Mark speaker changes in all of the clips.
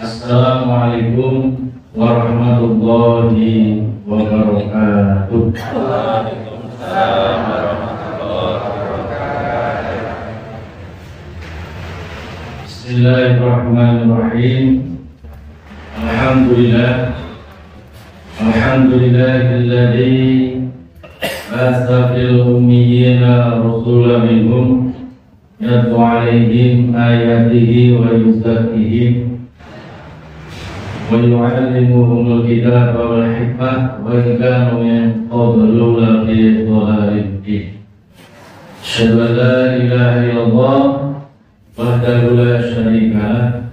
Speaker 1: Assalamualaikum warahmatullahi wabarakatuh.
Speaker 2: Waalaikumsalam warahmatullahi wabarakatuh.
Speaker 1: Bismillahirrahmanirrahim. Alhamdulillahilladzi ba'atsa fil ummiyina rasulan minhum yatlu 'alaihim ayatihi wa yuzakkihim wa yu'allimuhumul kitaba wal hikmah wa in kanu min qablu lafi dhalalin mubin. Asyhadu an la ilaha illallah wahdahu la syarika lah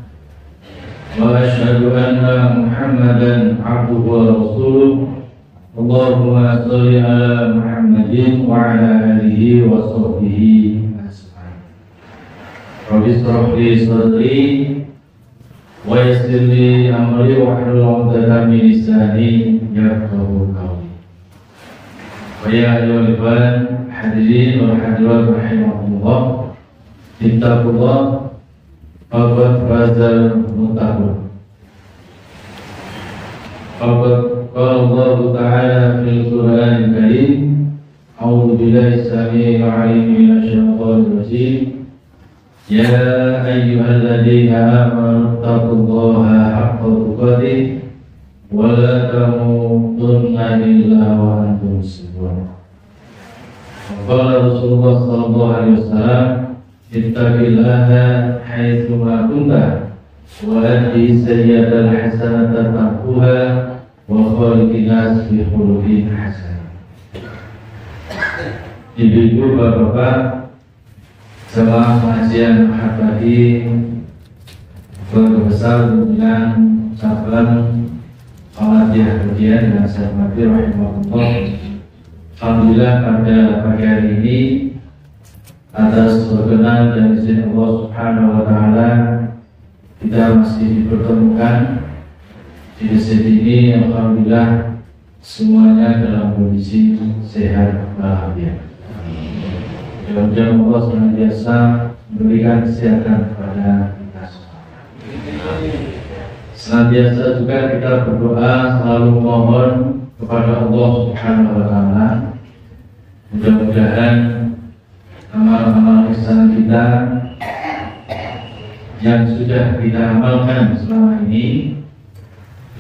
Speaker 1: wa asyhadu anna Muhammadan abduhu wa rasuluh. Allahumma shalli ala Muhammadin wa ala alihi wa sahbihi ajma'in. Rabbi shrah li sadri wa yassir li amri wahlul 'uqdatam min lisani yafqahu qawli. Wa ya ayyuhal ikhwan hadirin wal hadirat rahimakumullah, ittaqullah faqad fazal muttaqun. Faqad qala Allah Ta'ala fil Qur'anil Karim, a'udzu billahi samii'il 'aliim minasy syaithaanir rajiim. Ya ayyuhalladzina amanu taqullaha haqqa tuqatih wa la tamutunna illa wa antum muslimun. Qala Rasulullah sallallahu alaihi wasallam, ittaqillaha haitsu ma kunta wa ati sayyi'atal hasanata tamhuha wa khaliqin nas bi khuluqin hasan. Ibu-ibu, bapak-bapak, jemaah pengajian Muhammadiyah keluarga besar dengan cabang Muhammadiyah Kemudian dan saya hormati rahimahullah. Alhamdulillah pada pagi hari ini atas perkenan dan izin Allah Subhanahu wa Ta'ala kita masih dipertemukan di masjid ini. Alhamdulillah semuanya dalam kondisi sehat walafiat. Mudah-mudahan Allah senantiasa memberikan kesehatan kepada kita semua. Senantiasa juga kita berdoa selalu mohon kepada Allah Subhanahu wa Ta'ala. Mudah-mudahan amal-amal ihsan kita yang sudah kita amalkan selama ini,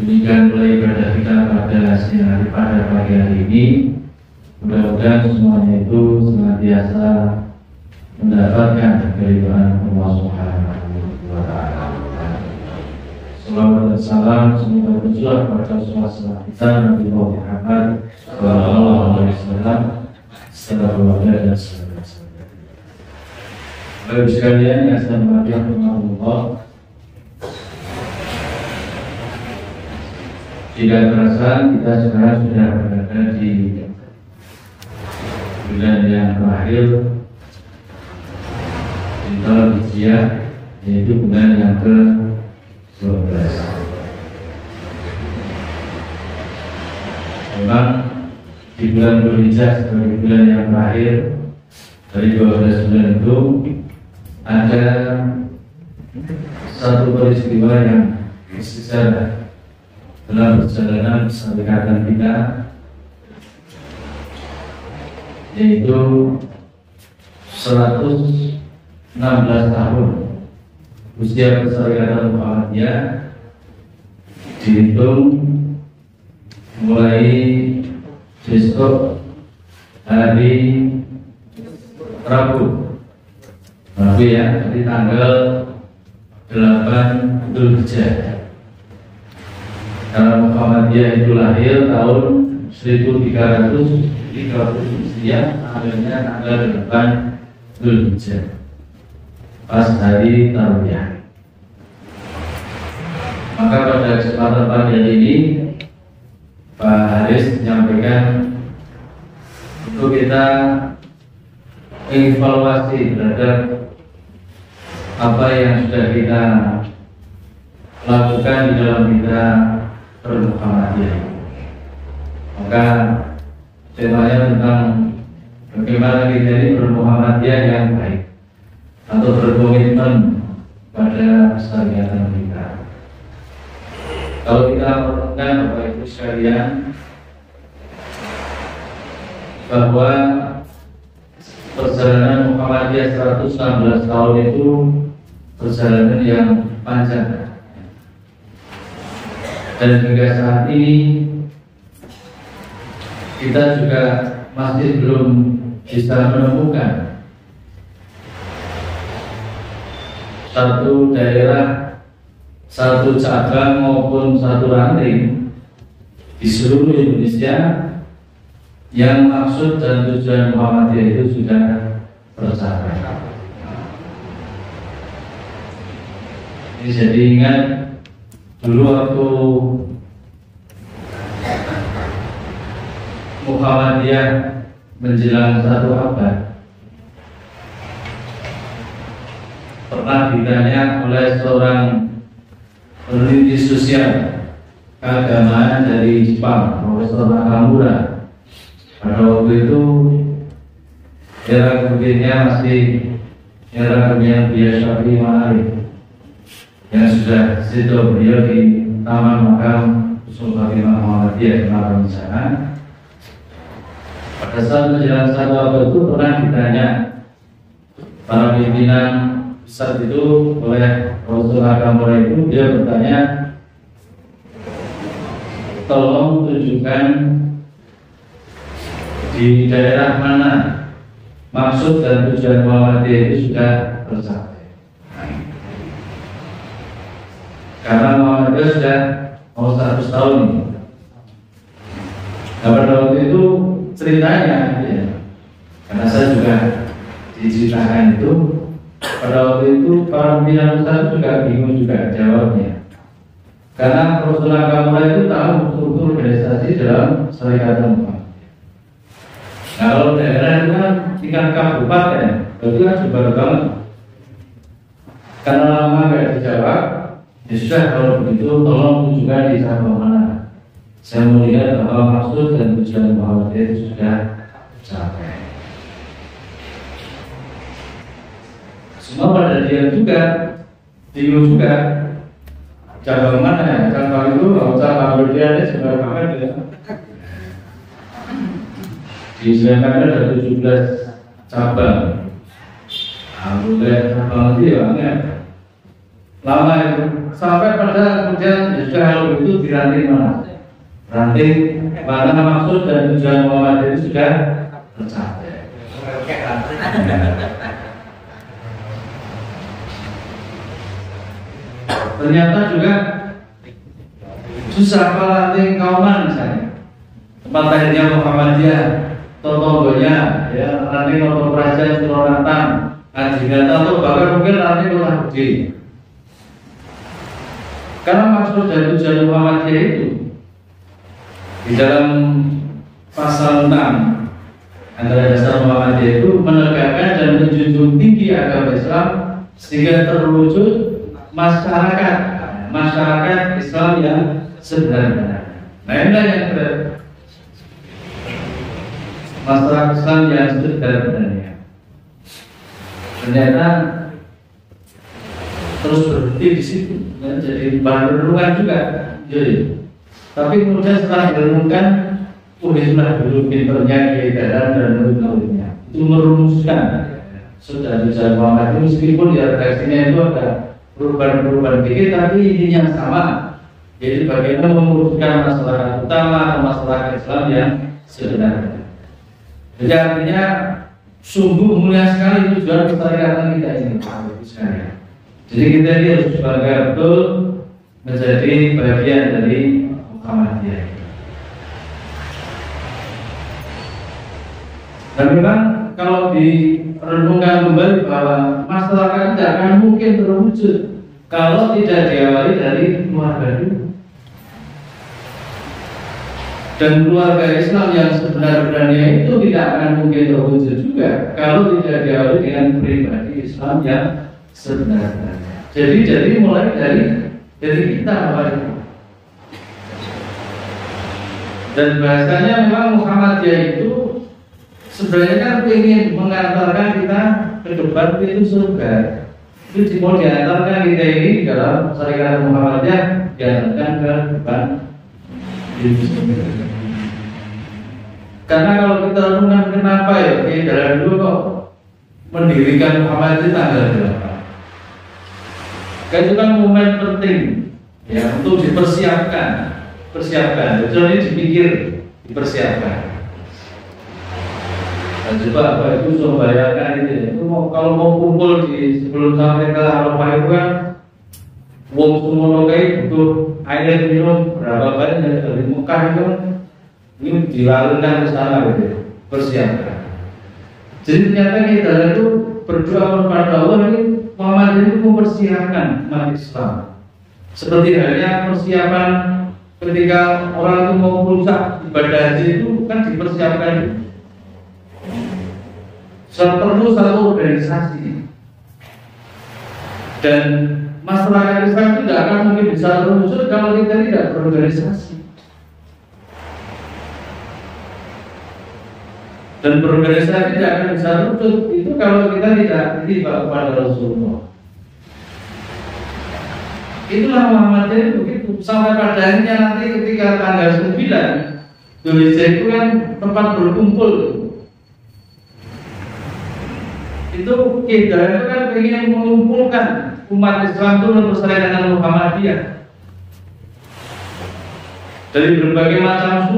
Speaker 1: demikian pula ibadah kita pada siang hari pada pagi hari ini, mudah-mudahan semuanya itu senantiasa mendapatkan keridhaan Allah Subhanahu wa Ta'ala. Salawat dan salam semoga berjuang pada suasana kita Nabi Muhammad sallallahu alaihi wasallam setelah keluarga dan sahabat-sahabat. Bapak sekalian yang saya hormati Allah, tidak terasa kita sekarang sudah berada di bulan yang terakhir di tahun Hijriah, yaitu bulan yang ke-12. Memang di bulan Dzulhijjah sebagai bulan yang terakhir dari 12 bulan itu ada satu peristiwa yang bersejarah dalam perjalanan persahabatan kita, yaitu 116 tahun usia persahabatan Muhammadiyah dihitung mulai besok hari Rabu ya, jadi tanggal 8 Dzulhijjah. Karena Muhammadiyah itu lahir tahun 1330 Hijriah, tanggalnya tanggal 8 Dzulhijjah, pas hari Tarwiyah. Maka pada kesempatan pagi hari ini Pak Haris menyampaikan untuk kita evaluasi terhadap apa yang sudah kita lakukan di dalam kita bermuhammadiyah. Maka temanya tentang bagaimana kita ini bermuhammadiyah yang baik atau berkomitmen pada kesyariatan kita. Kalau kita merenungkan Bapak Ibu sekalian bahwa perjalanan Muhammadiyah 116 tahun itu perjalanan yang panjang, dan hingga saat ini kita juga masih belum bisa menemukan satu daerah, satu cabang maupun satu ranting di seluruh Indonesia yang maksud dan tujuan Muhammadiyah itu sudah tercapai. Ini jadi ingat dulu waktu Muhammadiyah menjelang 1 abad, pernah ditanya oleh seorang peneliti sosial keagamaan dari Jepang, Profesor Nakamura. Pada waktu itu era kepemimpinannya masih era kepemimpinan Buya Syafi'i Ma'arif, yang sudah situ beliau di Taman Makam Usul Fatimah Muhammadiyah di Malang sana. Pada saat menjelang 1 abad itu pernah ditanya para pimpinan besar itu oleh Profesor Nakamura itu, dia bertanya, tolong tunjukkan di daerah mana maksud dan tujuan Muhammadiyah itu sudah tercapai. Karena Muhammadiyah sudah mau 100 tahun ini. Nah, pada waktu itu ceritanya, ya, karena saya juga diceritakan itu, pada waktu itu para pimpinan besar juga bingung juga jawabnya. Karena Profesor Nakamura itu tahu struktur organisasi dalam Serikat Muhammadiyah. Kalau daerah itu kan tingkat kabupaten, berarti kan jumlah banget. Karena lama nggak dijawab, ya sudah, kalau begitu tolong tunjukkan di cabang mana. Saya melihat bahwa maksud dan tujuan Muhammadiyah itu sudah tercapai. Semua pada diam juga, bingung juga. Cabang mana ya? Cabang itu, kalau cabang berdialnya sudah banget ya. Di Sleman ada 17 cabang. Alhamdulillah cabang itu ya banyak. Lama itu sampai pada kemudian ya sudah, kalau itu di ranting mana? Ranting mana maksud dan tujuan Muhammadiyah itu sudah tercapai. Ternyata juga susah kalau ranting Kauman misalnya, tempat lahirnya Muhammadiyah, Totogonya, ya, nanti Noto Praja, Suronatan, Ajinata, atau bahkan mungkin nanti Kota Budi. Karena maksud dan tujuan Muhammadiyah itu di dalam pasal 6 antara dasar Muhammadiyah itu menegakkan dan menjunjung tinggi agama Islam sehingga terwujud masyarakat Islam yang sebenarnya. Nah, inilah yang berat. Masyarakat Islam yang sebenarnya. Ternyata terus berhenti di situ, ya, jadi bahan renungan juga. Jadi, tapi kemudian setelah direnungkan, itulah dulu pinternya Kiai Dadan dan murid-muridnya. Itu merumuskan sudah tujuan Muhammadiyah, meskipun di redaksinya itu ada perubahan-perubahan dikit, tapi intinya sama. Jadi bagaimana memutuskan masalah utama atau masalah Islam yang sebenarnya. Jadi artinya sungguh mulia sekali tujuan kesyariatan kita ini, Jadi kita ini harus bangga betul menjadi bagian dari Muhammadiyah. Dan memang kalau direnungkan kembali bahwa masyarakat tidak akan mungkin terwujud kalau tidak diawali dari keluarga dulu. Dan keluarga Islam yang sebenar-benarnya itu tidak akan mungkin terwujud juga kalau tidak diawali dengan pribadi Islam yang sebenarnya. Jadi mulai dari kita awalnya. Dan bahasanya memang Muhammadiyah itu sebenarnya kan ingin mengantarkan kita ke depan pintu surga. Itu mau diantarkan kita ini dalam syariat Muhammadiyah diantarkan ke depan. Karena kalau kita renungkan kenapa ya di dalam dulu kok mendirikan Muhammadiyah tanggal berapa? Kan itu kan momen penting ya untuk dipersiapkan, jadi dipikir, dipersiapkan. Dan juga apa itu coba bayangkan itu kalau mau kumpul di sebelum sampai ke Arafah itu kan wong semono kayak butuh air minum berapa banyak dari Mekah itu ini dilalukan ke sana gitu, persiapkan. Jadi ternyata kita itu berdoa kepada Allah ini Muhammad itu mempersiapkan umat Islam. Seperti halnya persiapan ketika orang itu mau merusak ibadah haji itu kan dipersiapkan. Perlu satu organisasi dan masyarakat Islam tidak akan mungkin bisa terwujud kalau kita tidak berorganisasi. Dan berorganisasi tidak akan bisa terwujud itu kalau kita tidak tiba kepada Rasulullah. Itulah Muhammadiyah itu begitu. Sampai pada akhirnya nanti ketika tanggal 9 Dzulhijjah itu kan tempat berkumpul. Itu kita itu kan ingin mengumpulkan umat Islam itu bersama dengan Muhammadiyah dari berbagai macam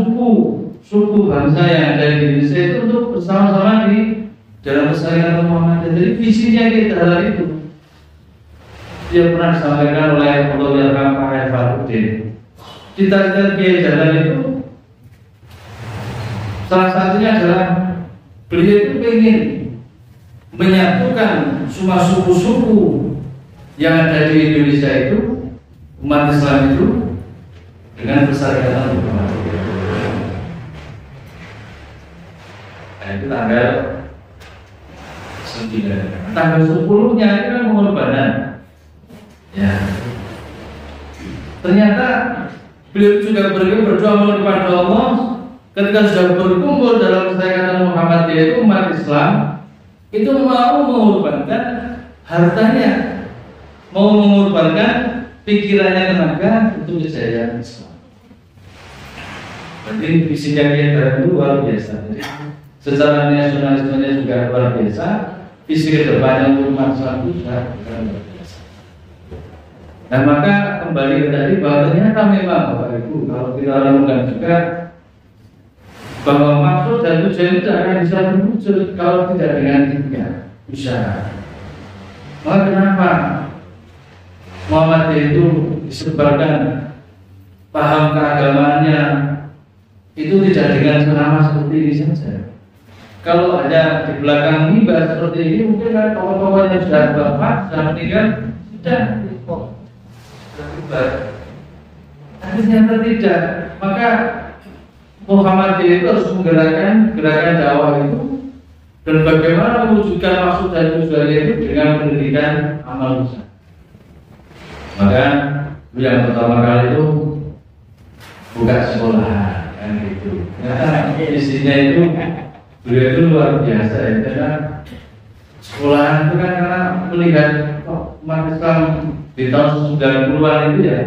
Speaker 1: suku bangsa yang ada di Indonesia itu untuk bersama-sama di dalam persaudaraan Muhammadiyah. Jadi visinya kita adalah itu. Dia pernah disampaikan oleh Allahyarham Pak Farudin. Cita-cita Kiai Jalan itu salah satunya adalah beliau itu ingin menyatukan semua suku-suku yang ada di Indonesia itu, umat Islam itu dengan persaudaraan Muhammadiyah. Nah itu tanggal 9. Tanggal 10-nya itu kan pengorbanan. Ya. Ternyata beliau juga berdoa kepada Allah ketika sudah berkumpul dalam persaudaraan Muhammadiyah itu umat Islam itu mau mengorbankan hartanya, mau mengorbankan pikirannya, tenaga untuk kejayaan Islam. Berarti visinya kita itu luar biasa. Jadi secara nasionalismenya juga luar biasa. Visi kedepannya untuk umat Islam itu juga luar biasa. Nah maka kembali ke tadi bahwa ternyata memang Bapak Ibu kalau kita lakukan juga bahwa maksud dan tujuan itu akan bisa terwujud kalau tidak dengan usaha. Maka kenapa Muhammadiyah itu disebarkan paham keagamaannya itu tidak dengan ceramah seperti ini saja. Kalau ada di belakang mimbar seperti ini mungkin kan tokoh-tokoh yang sudah wafat, sudah meninggal, sudah berubah. Tapi ternyata tidak. Maka Muhammadiyah itu harus menggerakkan gerakan dakwah itu dan bagaimana mewujudkan maksud dan tujuannya itu dengan pendidikan amal usaha. Maka yang pertama kali itu buka sekolah kan gitu. Nah, isinya itu beliau itu luar biasa ya. Karena sekolahan itu kan karena melihat umat Islam di tahun 90-an itu ya,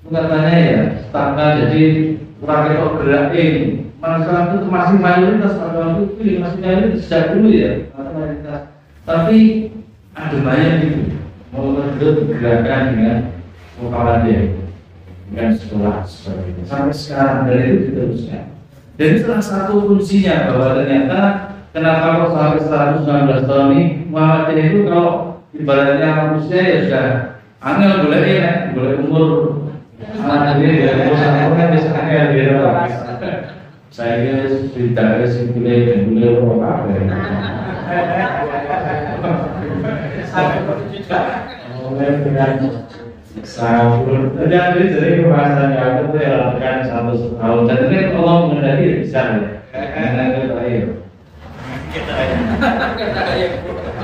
Speaker 1: katanya ya stagnan jadi kurang itu gerakin. Masalah itu masih mayoritas pada waktu itu masih mayoritas sejak dulu ya mayoritas. Tapi ada banyak itu mau gerakan dengan Muhammadiyah dengan sekolah seperti itu sampai sekarang dari itu diteruskan. Jadi salah satu kuncinya bahwa ternyata kenapa kok sampai 119 tahun ini Muhammadiyah itu kalau ibaratnya manusia ya sudah angel boleh ya boleh umur anak ini ya kan bisa angel gitu. Saya tidak boleh dan boleh apa oleh dengan sahur jadi bahasanya aku tuh ya lakukan 1 tahun dan ini Allah mengendaki bisa ya karena itu terakhir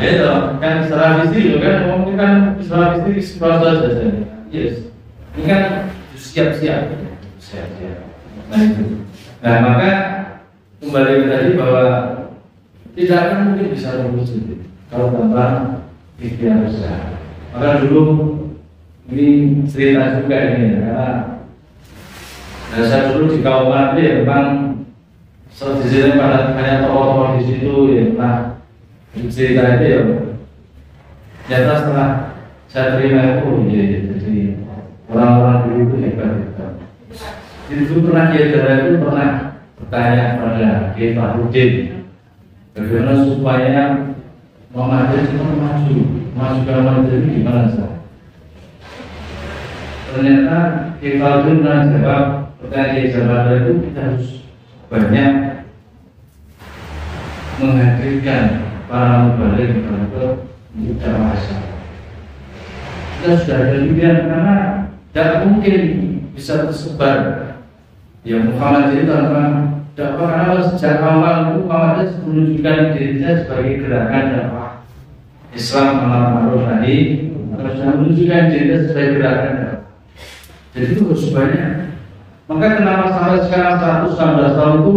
Speaker 1: ya kan secara visi kan mungkin kan secara visi proses saja yes ini kan siap-siap nah maka kembali ke tadi bahwa tidak akan mungkin bisa terwujud kalau tanpa ikhtiar usaha. Maka dulu ini cerita juga ini karena saya dulu di Kauman itu ya memang di sini banyak tokoh-tokoh di situ ya pernah cerita itu ya. Ternyata setelah saya terima itu ya, jadi orang-orang dulu itu hebat. Itu pernah itu pernah bertanya pada Kiai Fahrudin bagaimana supaya Muhammadiyah itu maju ke Muhammadiyah itu gimana sih? Ternyata Kiai Fahrudin pernah jawab pertanyaan Kiai itu kita harus banyak menghadirkan para mubalik untuk masa. Kita sudah ada pilihan karena tidak mungkin bisa tersebar ya Muhammadiyah tanpa dakwah, karena sejak awal itu Muhammadiyah menunjukkan dirinya sebagai gerakan dakwah Islam amal ma'ruf nahi, terus menunjukkan dirinya sebagai gerakan dakwah. Jadi itu harus banyak. Maka kenapa sampai sekarang 119 tahun itu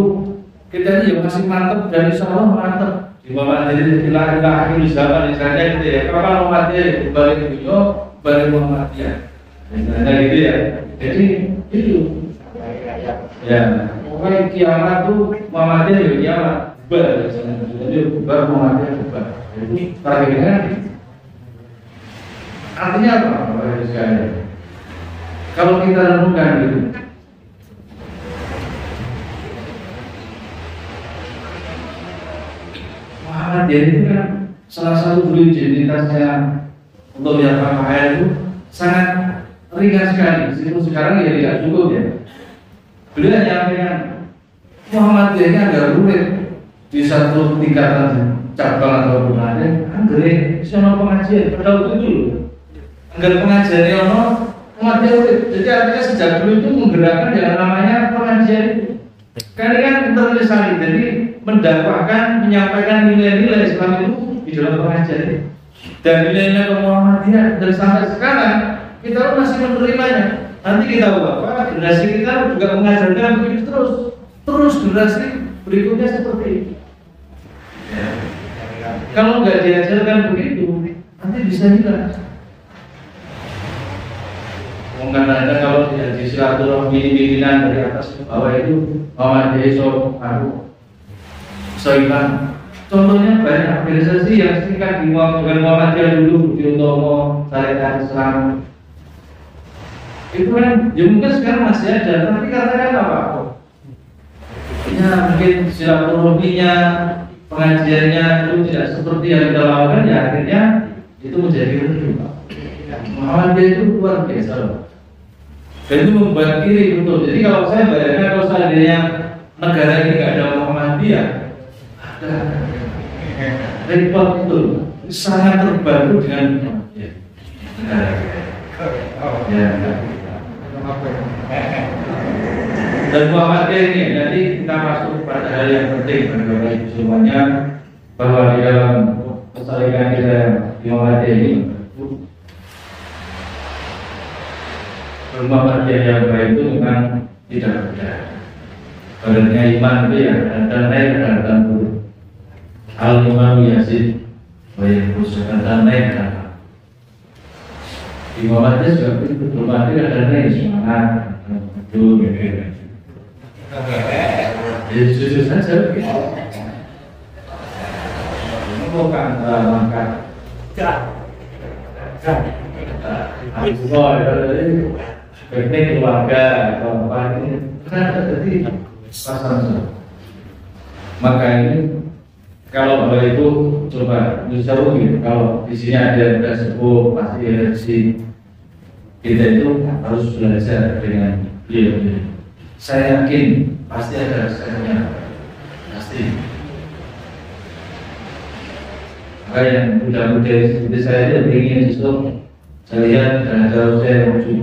Speaker 1: kita ini ya masih mantap dan insya Allah mantap di Muhammadiyah di akhir zaman misalnya gitu ya. Kapan Muhammadiyah balik dunia balik Muhammadiyah misalnya gitu ya. Jadi itu ya pokoknya kiamat tuh Muhammadiyah ya kiamat jadi bubar Muhammadiyah bubar. Jadi targetnya artinya apa? Kalau kita renungkan gitu, Muhammadiyah itu kan salah satu beliau identitasnya untuk yang KKR itu sangat ringan sekali. Meskipun sekarang ya tidak cukup ya. Beliau menyampaikan Muhammadiyah ini agak rumit di satu tingkatan cabang atau bulan. Anggere sono pengajian padahal itu loh. Angger pengajian ono Muhammadiyah. Jadi artinya sejak dulu itu menggerakkan yang namanya pengajian itu. Karena kan terlisan jadi mendakwahkan, menyampaikan nilai-nilai Islam itu di dalam pengajian. Dan nilai-nilai Muhammadiyah dari sampai sekarang kita masih menerimanya. Nanti kita apa? Generasi kita juga mengajarkan begitu terus generasi berikutnya seperti itu. Ya. Kalau nggak diajarkan begitu, nanti bisa hilang. Mungkin ada kalau tidak di silaturahmi pimpinan dari atas ke bawah itu Muhammadiyah so hilang. Contohnya banyak organisasi yang singkat dengan Muhammadiyah dulu di Utomo, Syariat Islam. Itu kan, ya mungkin sekarang masih ada, tapi katakan apa? Ya mungkin silaturahminya, pengajiannya itu tidak seperti yang kita lakukan, ya akhirnya itu menjadi redup. Muhammadiyah itu luar biasa loh. Dan itu membuat kiri betul. Jadi kalau saya bayangkan kalau seandainya negara ini nggak ada Muhammadiyah, ada repot betul. Sangat terbantu dengan Muhammadiyah. Ya. Dan Muhammadiyah ini nanti kita masuk pada hal yang penting bagi Bapak Ibu semuanya, bahwa di dalam kesalahan kita di Muhammadiyah ini Muhammadiyah yang baik itu memang tidak berbeda. Badannya iman itu ya ada naik ada turun. Al-Imam Yazid baik khusus ada naik ada. Di Muhammadiyah juga begitu, ada naik semangat. Betul. Ya jujur saja begitu. Bukan makan. Piknik keluarga atau apa ini karena terjadi pasang. Maka ini kalau Bapak Ibu coba jauh gitu, kalau di sini ada sepuh pasti ada kita itu harus belajar dengan beliau. Saya yakin pasti ada resepnya, pasti. Maka yang muda-muda seperti saya itu ingin justru saya lihat jauh saya 75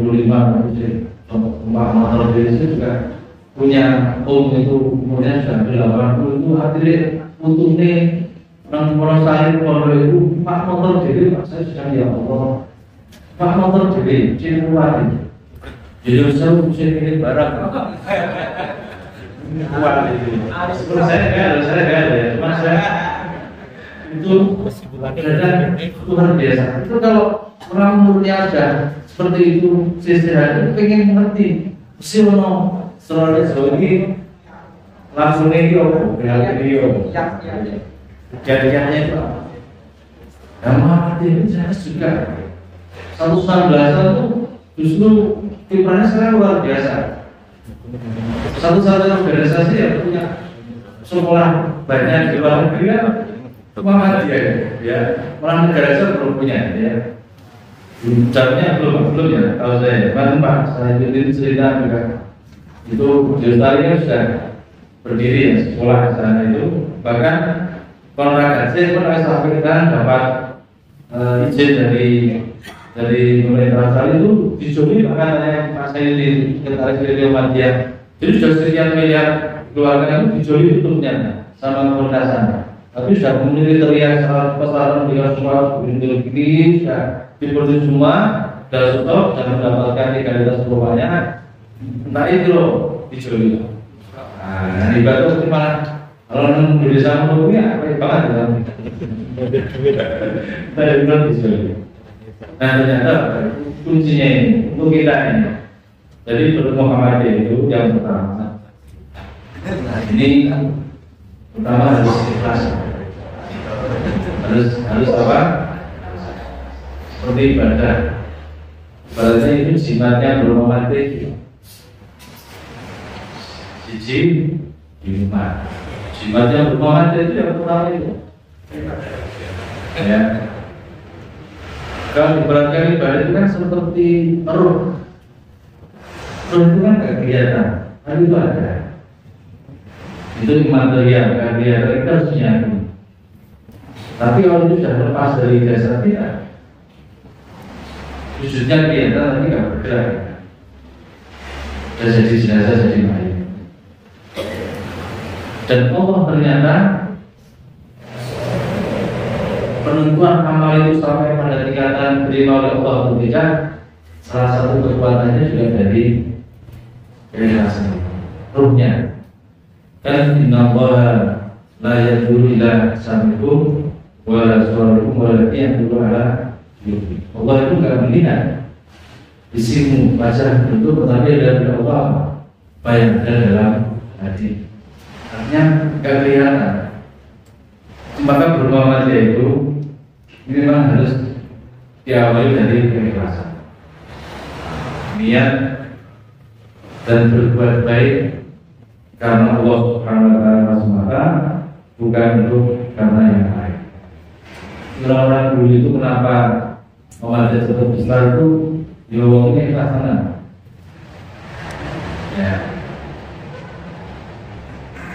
Speaker 1: rumah motor itu juga punya itu kemudian sudah 80 itu hadirin untuk nih orang Wonosari kalau itu Pak motor jadi Pak saya sudah ya Allah Pak motor jadi cipuan jadi saya mesti ini barang kuat itu saya enggak ada cuma saya itu luar biasa. Itu kalau orang umurnya ada seperti itu, istirahat pengen ngerti mesti ono selalu lagi langsung ini video kejadiannya itu yang mati saya juga satu itu justru kiprahnya saya luar biasa. Satu-satunya organisasi yang punya sekolah banyak di luar negeri kan Muhammadiyah ya, orang negara saya belum punya ya. Caranya belum ya. Kalau saya Pak, saya jadi cerita juga itu di Australia sudah berdiri ya sekolah di sana itu. Bahkan olahraga saya pun sampaikan dapat izin dari pemerintah Australia itu dijoli, bahkan saya Pak saya di Sekretaris Video Muhammadiyah. Jadi sudah sekian miliar keluarga itu dijoli tutupnya sama pemerintah sana. Tapi sudah memiliki teriak persyaratan beliau semua begini sudah diproduksi semua dan stop dan mendapatkan legalitas perubahannya. Nah itu loh dijoli. Nah di Batu gimana? Kalau Indonesia mau ya apa banget dalam dari bulan dijoli. Nah ternyata kuncinya ini untuk kita ini. Jadi perlu Muhammadiyah itu yang pertama. Nah ini pertama harus ikhlas. Harus apa? Seperti ibadah. Ibadahnya itu sifatnya berromantik. Siji di rumah. Sifatnya berromantik itu yang pertama itu. Ya. Kalau ibaratkan ibadah itu kan seperti ruh. Ruh itu kan kegiatan. Kan itu ada. Itu material, kegiatan kita harus nyambung. Tapi kalau itu sudah lepas dari dasar kita, wujudnya kegiatan tapi nggak bergerak. Sudah jadi jenazah, jadi mayat. Dan Allah ternyata penentuan amal itu sampai pada tingkatan terima oleh Allah atau tidak, salah satu kekuatannya juga dari keikhlasan ruhnya. Kan innallaha la yadhuru ila samikum wa suarakum wa yadhuru ala yubi. Allah itu enggak melihat isimu, wajah itu, tetapi ada Allah apa yang ada dalam hati. Artinya enggak kelihatan. Maka bermuamalah itu ini memang harus diawali dari keikhlasan, niat dan berbuat baik karena Allah Subhanahu wa taala semata, bukan untuk karena yang lain. Orang-orang dulu itu kenapa Muhammadiyah tetap besar itu diomongnya ikhlasan. Ya.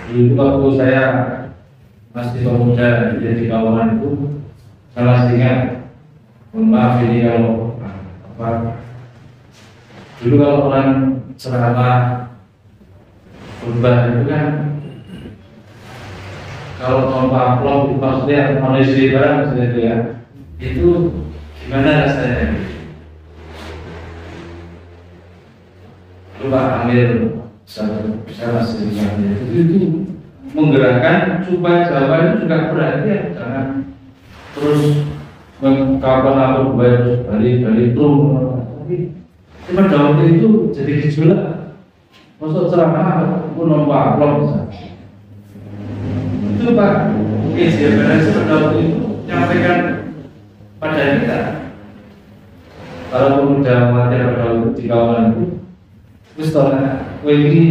Speaker 1: Dulu waktu saya masih pemuda jadi kawanan itu, saya masih ingat. Mohon maaf ini kalau apa? Dulu kalau orang ceramah khutbah itu kan kalau tanpa amplop itu maksudnya manusia barang maksudnya itu ya, itu gimana rasanya? Lupa ambil saya masih ingat itu menggerakkan supaya jawaban itu juga perhatian, jangan terus mengkabur balik tapi cuma jawab itu jadi gejolak. Masuk ceramah pun nomor amplop misalnya. Itu Pak, sebenarnya seperti itu menyampaikan pada kita. Kalau pemuda mati pada waktu di kawalan itu, terus tolong, ini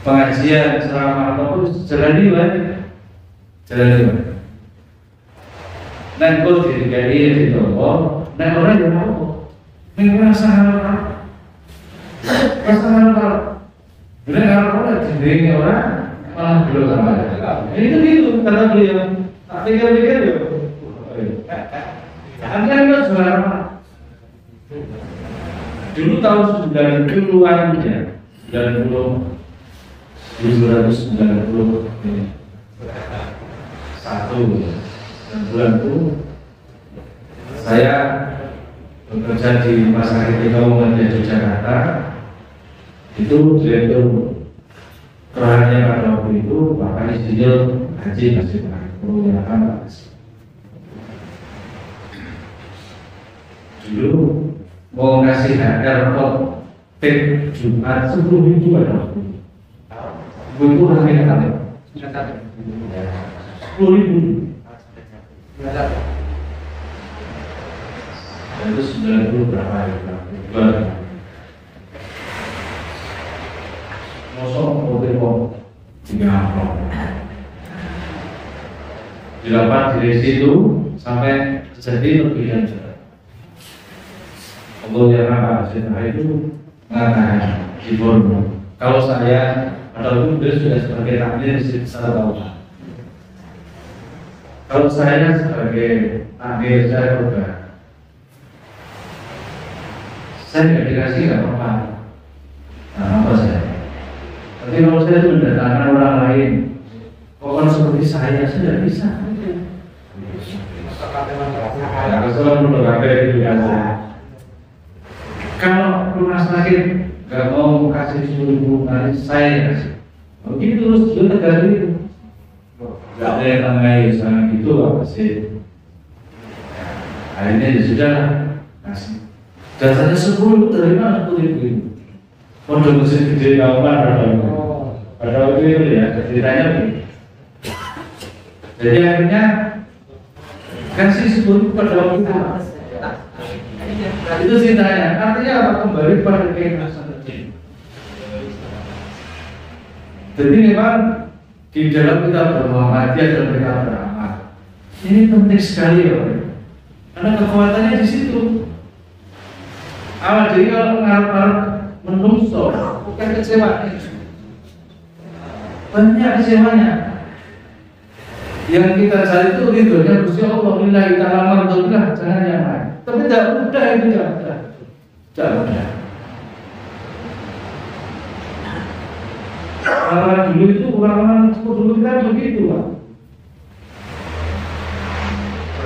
Speaker 1: pengajian ceramah atau jalan di dan kau tidak di toko, dan orang yang mau mengerasa pasangan kalau jadi orang malah belum sama. Itu gitu kata beliau. Tak pikir-pikir yo. Anda kan suara dulu tahun 90-an ya, 1991 itu saya bekerja di Rumah Sakit Muhammadiyah Yogyakarta. Itu direktur perannya pada waktu itu Bapak Insinyur Haji Nasib Perunyakan Pak. dulu mau ngasih airport tip Jumat 10.000 ada. Itu harganya kan? 10.000. Itu 90 berapa ya? Mosok mobil kok 3 amplop. Dilapat dari situ sampai jadi lebih lanjut. Allah yang itu mengatakan di forum, kalau saya ataupun beliau sudah sebagai takdir secara tahu. Kalau saya sebagai takdir saya berubah, saya nggak dikasih nggak apa-apa. Nah, apa saya? Tapi kalau saya itu mendatangkan orang lain, orang seperti saya tidak bisa. Kesalahan menurut apa itu biasa. Kalau rumah sakit nggak mau kasih 10.000 kali saya kasih. Begitu terus dia tegar itu. Nggak ada yang namanya sangat gitu apa sih? Akhirnya ya sudah kasih. Dasarnya 10 itu dari mana 10.000? Pondok mesin gede kawan pada waktu itu ya ceritanya begini. Jadi akhirnya kasih 10 pada waktu itu. Itu ceritanya. Artinya apa? Kembali pada keikhlasan tadi. Jadi memang di dalam kita bermuhammadiyah dan kita beramal ini penting sekali ya, karena kekuatannya di situ. Awal jadi kalau ngarep menungso, bukan kecewa. Banyak kecewanya. Yang kita cari itu ridhonya Gusti Allah, lillahi ta'ala mardhatillah, jangan yang lain. Tapi tidak mudah itu, tidak mudah. Tidak mudah. Orang dulu itu, orang-orang dulu kita begitu, Pak.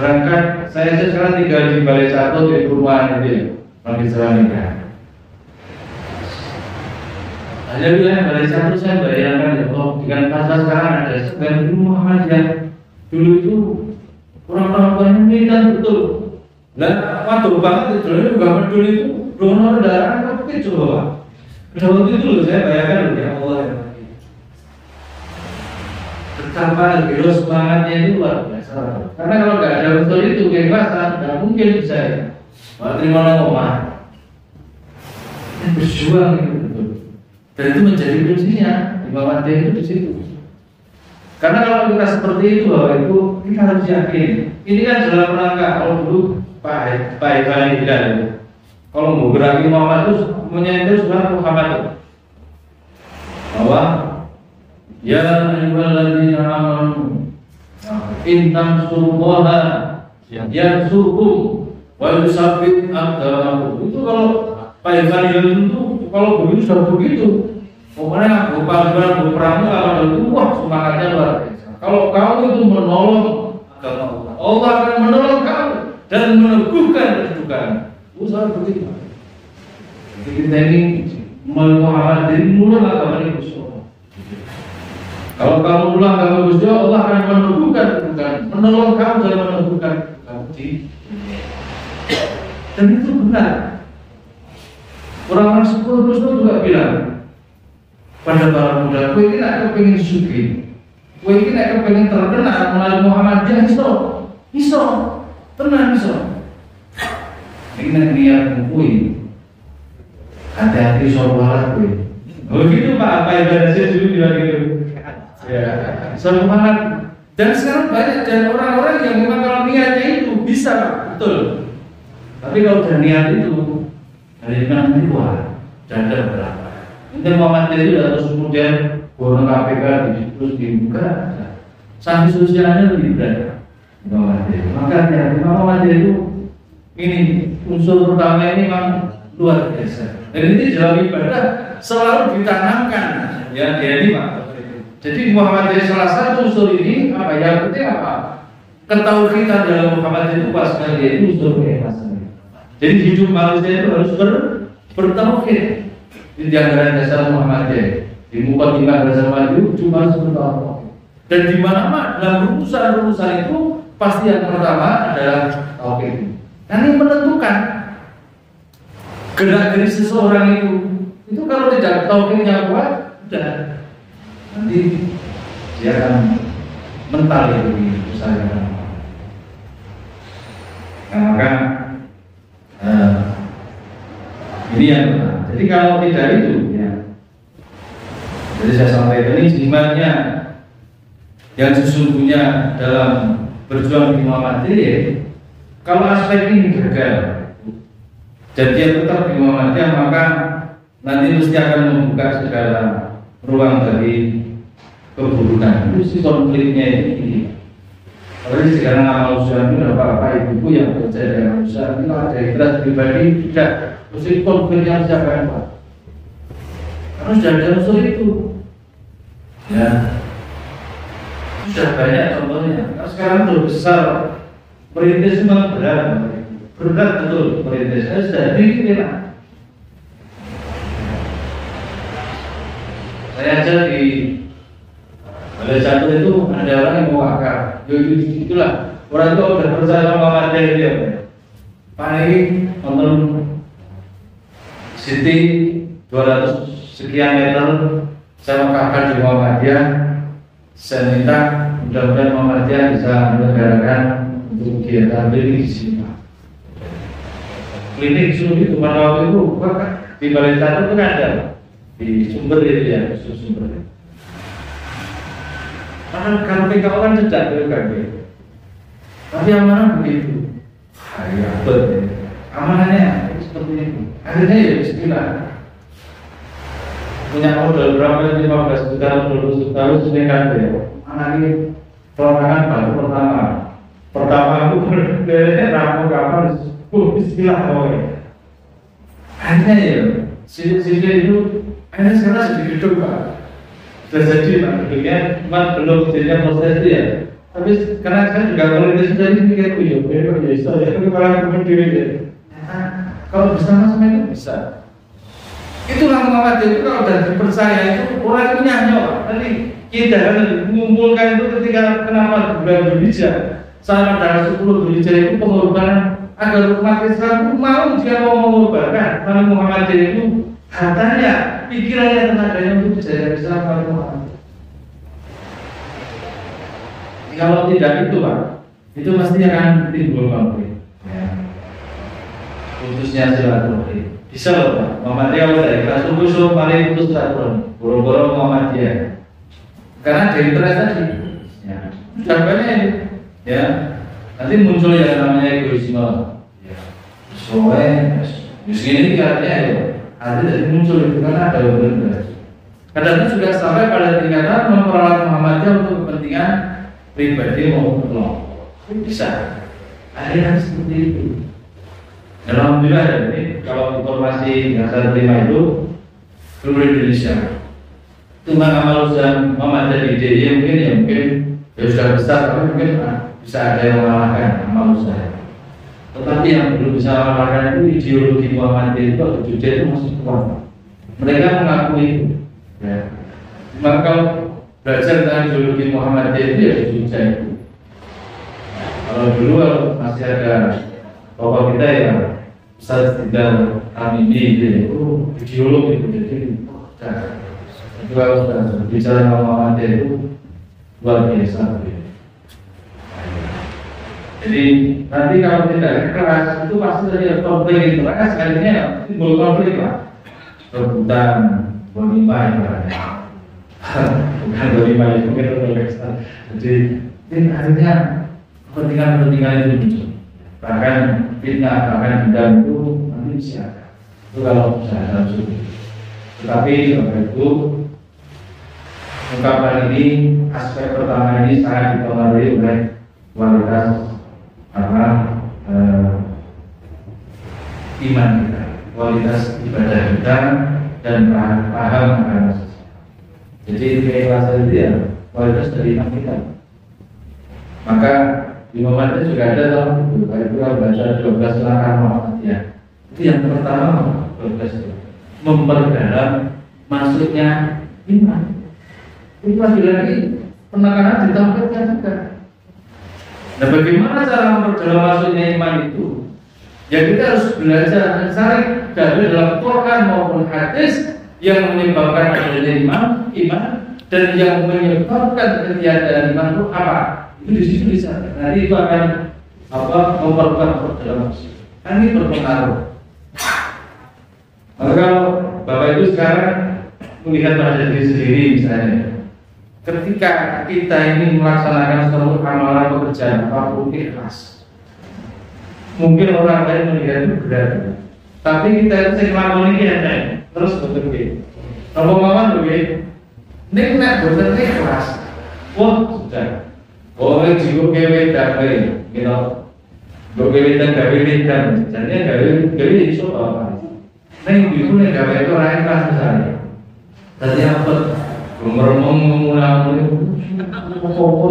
Speaker 1: Berangkat, saya sekarang tinggal di Balai Satu di perumahan itu, Bagi Seramika. Hanya bilang Balai Satu saya bayangkan ya, kalau dengan pasar sekarang ada sekian Muhammadiyah. Dulu itu orang-orang banyak militan betul. Nah, waduh banget itu, bangun dulu itu donor darah apa gitu loh. Pada waktu itu loh saya bayangkan ya Allah ya. Betapa gila semangatnya itu luar biasa. Karena kalau nggak ada unsur itu keikhlasan, nggak mungkin bisa ya. Mau terima ngomong, berjuang itu betul. Dan itu menjadi kuncinya di bawah itu di situ. Karena kalau kita seperti itu, bahwa itu kita harus yakin. Ini kan dalam rangka kalau dulu Pak Ivan bilang itu, kalau mau berani Muhammad itu menyentuh surat Muhammad itu, bahwa ya ayyuhalladzina amanu in tansurullaha yansurkum wa yusabbit aqdamakum. Itu kalau Pak Ivan itu kalau begitu sudah begitu. Pokoknya bukan perang kalau itu wah semangatnya luar biasa. Kalau kamu itu menolong agama Allah akan menolong kamu dan meneguhkan kedudukan. Usaha begitu. Jadi kita ini Muhammadin mulai agama ini Gusti Allah. Kalau kamu mulai agama Gusti Allah akan meneguhkan kedudukan, menolong kamu dan meneguhkan kamu di. Dan itu benar. Orang-orang sepuluh juga bilang pada para muda, kowe iki nek kepengin sugih, kowe iki nek kepengin terkenal melalui Muhammadiyah iso, tenan iso. Iki nek niat kuwi, hati-hati soal kowe. Oh gitu Pak, apa ibadah saya dulu bilang gitu. Ya, semangat. Dan sekarang banyak dan orang-orang yang memang kalau niatnya itu bisa, betul. Tapi kalau udah niat itu, dari mana itu dada berapa? Ini Muhammadiyah itu harus kemudian borong KPK terus dibuka, sanksi sosialnya lebih berat. Maka Muhammadiyah itu ini unsur pertama ini memang luar biasa. Dan ini dalam ibadah selalu ditanamkan ya dia ini Pak. Jadi Muhammadiyah salah satu unsur ini apa yang penting apa? Ketauhidan dalam Muhammadiyah itu pas sekali itu unsur keikhlasan. Jadi hidup manusia itu harus bertauhid. Di antara dasar Muhammadiyah di Muqaddimah dasar maju cuma sebentar. Dan di mana-mana dalam urusan itu pasti yang pertama adalah tauhid. Nah, ini menentukan gerak-gerik seseorang itu kalau tidak tauhidnya kuat, udah nanti dia akan mental itu di usaha. Nah, maka ini yang pertama. Jadi kalau tidak itu, ya. Jadi saya sampaikan ini jimatnya yang sesungguhnya dalam berjuang di Muhammadiyah. Kalau aspek ini gagal, jadi dia tetap di Muhammadiyah, maka nanti mesti akan membuka segala ruang bagi keburukan. Itu sih konfliknya ini. Kalau sekarang amal usaha itu apa ibu yang bekerja dengan usaha itu ada ikhlas pribadi tidak, mesti konflik yang siapa Pak? Karena sudah ada unsur itu, ya sudah banyak contohnya. Karena sekarang terlalu besar, perintis memang berat betul perintis. Saya sudah dikira. Saya aja di Balai Satu itu ada orang yang mau akar, itulah orang itu udah percaya sama materi dia. Paling nonton City 200 sekian meter, saya mau akar di Muhammadiyah. Saya minta mudah-mudahan Muhammadiyah bisa menyelenggarakan untuk kegiatan klinik di sini. Klinik sini itu pada waktu itu di Balai Satu itu ada di sumber itu ya, sumber. Karena kalau PKO kan cedak PKB, tapi amanah begitu, ya betul. Amanahnya seperti itu. Akhirnya ya bismillah. Punya modal berapa 15 juta, 20 juta, sudah kan ya. Anak ini perorangan baru pertama aku rampung kapan, bismillah pokoknya. Akhirnya ya, sini itu, akhirnya sekarang sedikit coba. Sudah jadi Pak, bentuknya cuma belum jadinya proses itu ya. Tapi karena saya juga kalau itu sudah mikir, ya bisa ya, tapi malah berdiri ya. Kalau bersama sama itu bisa. Itulah Muhammadiyah itu kalau sudah dipercaya itu orang itu nyanyi Pak. Tadi kita kan mengumpulkan itu ketika kenapa bulan Dzulhijjah sama tanggal 10 Dzulhijjah itu pengorbanan agar umat Islam mau jika mau mengorbankan Nabi Muhammadiyah itu katanya pikirannya tenaganya untuk menjadi Islam kalau Muhammad. Kalau tidak itu Pak, itu pasti akan timbul konflik. Ya. Putusnya silaturahmi. Bisa loh Pak, Muhammadiyah udah ikhlas subuh paling putus silaturahmi. Boro-boro Muhammadiyah. Karena dari interest tadi, ya, sudah banyak ya. Nanti muncul yang namanya egoisme. Ya. Soalnya, ini artinya ya. Ada dari muncul itu karena ada beberapa. Kadang-kadang sudah sampai pada tingkatan memperalat Muhammadiyah untuk kepentingan pribadi maupun kelompok. Bisa. Akhirnya seperti itu. Alhamdulillah ini kalau informasi yang saya terima itu seluruh Indonesia. Cuma amal usaha Muhammadiyah di DIY mungkin ya sudah besar, tapi mungkin bisa ada yang mengalahkan amal usaha. Tetapi yang belum bisa mengalahkan itu ideologi Muhammadiyah itu atau Jogja itu masih kuat. Mereka mengakui itu. Ya. Maka kalau belajar tentang ideologi Muhammadiyah itu ya di Jogja itu. Kalau dulu masih ada tokoh kita yang Ustaz Tidal Amini itu ideologi itu jadi itu kalau sudah bicara Muhammadiyah itu luar biasa. Jadi nanti kalau tidak keras itu pasti ada konflik itu. Maka sekalinya timbul konflik lah. Rebutan bonima ibaratnya. Bukan bonima itu mungkin konflik. Jadi ini akhirnya kepentingan itu muncul. Bahkan fitnah, bahkan dendam itu nanti bisa ada. Itu kalau bisa langsung. Tetapi sebagai itu ungkapan ini aspek pertama ini sangat dipengaruhi oleh kualitas iman kita, kualitas ibadah kita dan paham agama sosial. Jadi keikhlasan itu ya kualitas dari iman kita. Maka di Muhammadiyah juga ada dalam itu, itu baca 12 langkah Muhammadiyah. Itu yang pertama 12 itu memperdalam masuknya iman. Itu lagi penekanan ditampilkan juga. Nah, bagaimana cara memperdalam masuknya iman itu? Ya kita harus belajar mencari dalil dalam Quran maupun hadis yang menyebabkan adanya iman dan yang menyebabkan ketiadaan iman itu apa? Itu di situ bisa. Nanti itu akan memperkuat dalam ini berpengaruh. Maka kalau Bapak Ibu sekarang melihat pada diri sendiri misalnya, ketika kita ini melaksanakan seluruh amalan pekerjaan apapun ikhlas, mungkin orang lain melihat itu berat, tapi kita itu melakukan ini enteng terus betul gitu. Kalau mawon begitu, ini nak betul ikhlas, wah sudah. Orang jiwa kewe damai, gitu. Kewetan gawe wetan, jadi gawe iso apa? Neng ibu nek gawe itu lain kelas misalnya. Tadi apa? Ngomong apa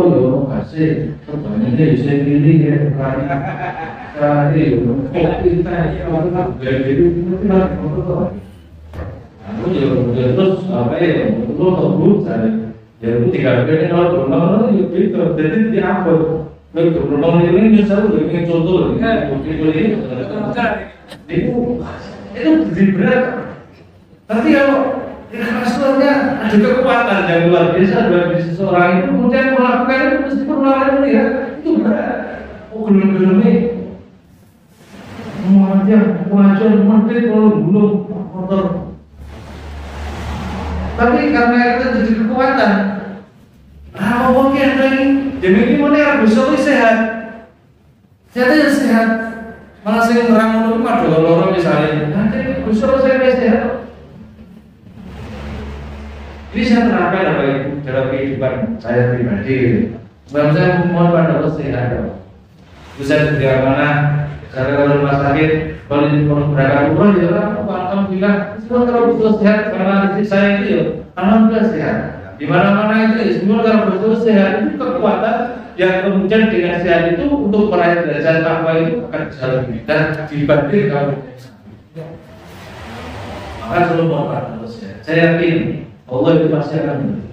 Speaker 1: yo kasih, ini bisa pilih ya. Tadi kita aku juga terus apa ya? Lu tahu saya. Ya itu 3 kali kalau berenang itu gitu, jadi diampun. Begitu berenang ini misal begini contoh, ini itu berat. Tapi kalau ikhlasnya ada kekuatan yang luar biasa bagi seseorang itu kemudian melakukan itu meskipun orang melihat itu berat. Gelung-gelung ini pengajian menteri kalau gunung motor. Tapi karena itu jadi kekuatan. Oke, ini mana bisa sehat. Jadi sehat. Malah saya ngerang rumah dulu misalnya. Nanti bisa saya sehat. Ini saya terapkan dalam kehidupan saya pribadi. Sebab saya mohon pada Allah sehat. Bisa di mana? Kalau rumah sakit, kalau berangkat umroh ya alhamdulillah. Semua kalau betul sehat karena saya itu ya alhamdulillah sehat. Di mana-mana itu semua kalau betul sehat itu kekuatan yang kemudian dengan sehat itu untuk meraih derajat takwa itu akan bisa lebih dan dibanding kalau maka selalu mohon sehat. Saya yakin Allah itu pasti akan memberi.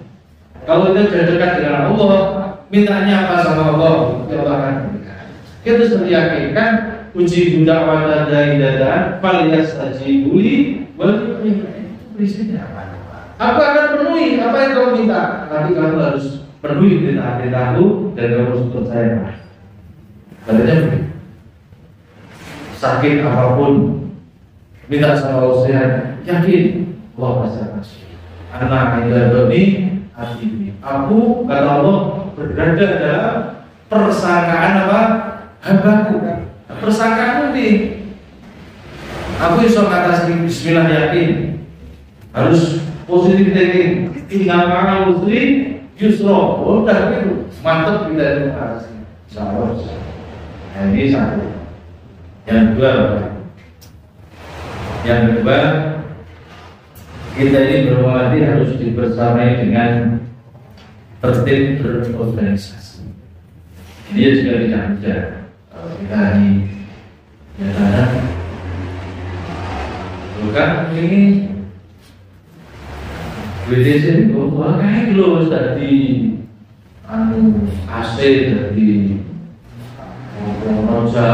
Speaker 1: Kalau kita sudah dekat dengan Allah, mintanya apa sama Allah, Allah akan memberikan. Kita sudah yakinkan uji budak wala daidatan falyastajibuli wal prinsipnya apa akan penuhi apa yang kamu minta, tapi kamu harus penuhi perintah-perintahku dan kamu harus percaya. Katanya begitu. Sakit apapun minta sama Allah sehat, yakin Allah pasti akan kasih. Anak ini hati ini. Aku kata Allah berada dalam persangkaan apa? Hambaku. Persangkaanmu nih, aku bisa ngatasi bismillah yakin, harus positif thinking, tinggal makan muslim, yusro, udah gitu, mantep kita itu ngatasi. Sabar. Nah, ini satu. Yang kedua, kita ini bermuati harus dibersamai dengan tertib berorganisasi. Ini juga tidak mudah. Kita ini ya bukan ini WTC itu kayak lo tadi AC dari Roja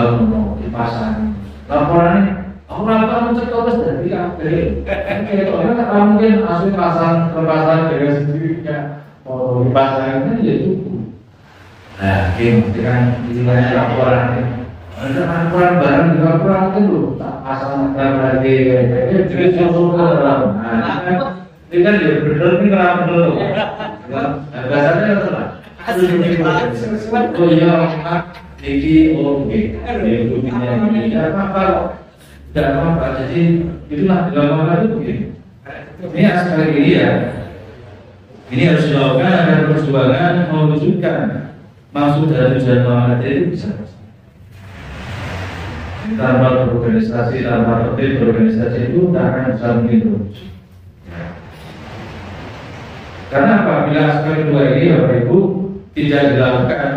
Speaker 1: dipasang laporannya aku lapor mencet kau dari kayak mungkin AC terpasang dengan sendirinya mau dipasang itu ya cukup. Nah, dengan istilahnya laporan laporan barang di laporan itu tak pasang lagi jadi susu dalam. Ini kan ya benar ini kenapa benar bahasanya apa lah? Oh iya, ini oke, ini apa tidak apa jadi itulah dilakukan itu begini. Ini sekali lagi ya, ini harus dilakukan agar perjuangan mewujudkan maksud dari tujuan Muhammad itu bisa tanpa berorganisasi, tanpa tertib berorganisasi itu tak akan bisa mungkin terwujud. Karena apabila aspek kedua ini Bapak Ibu tidak dilakukan,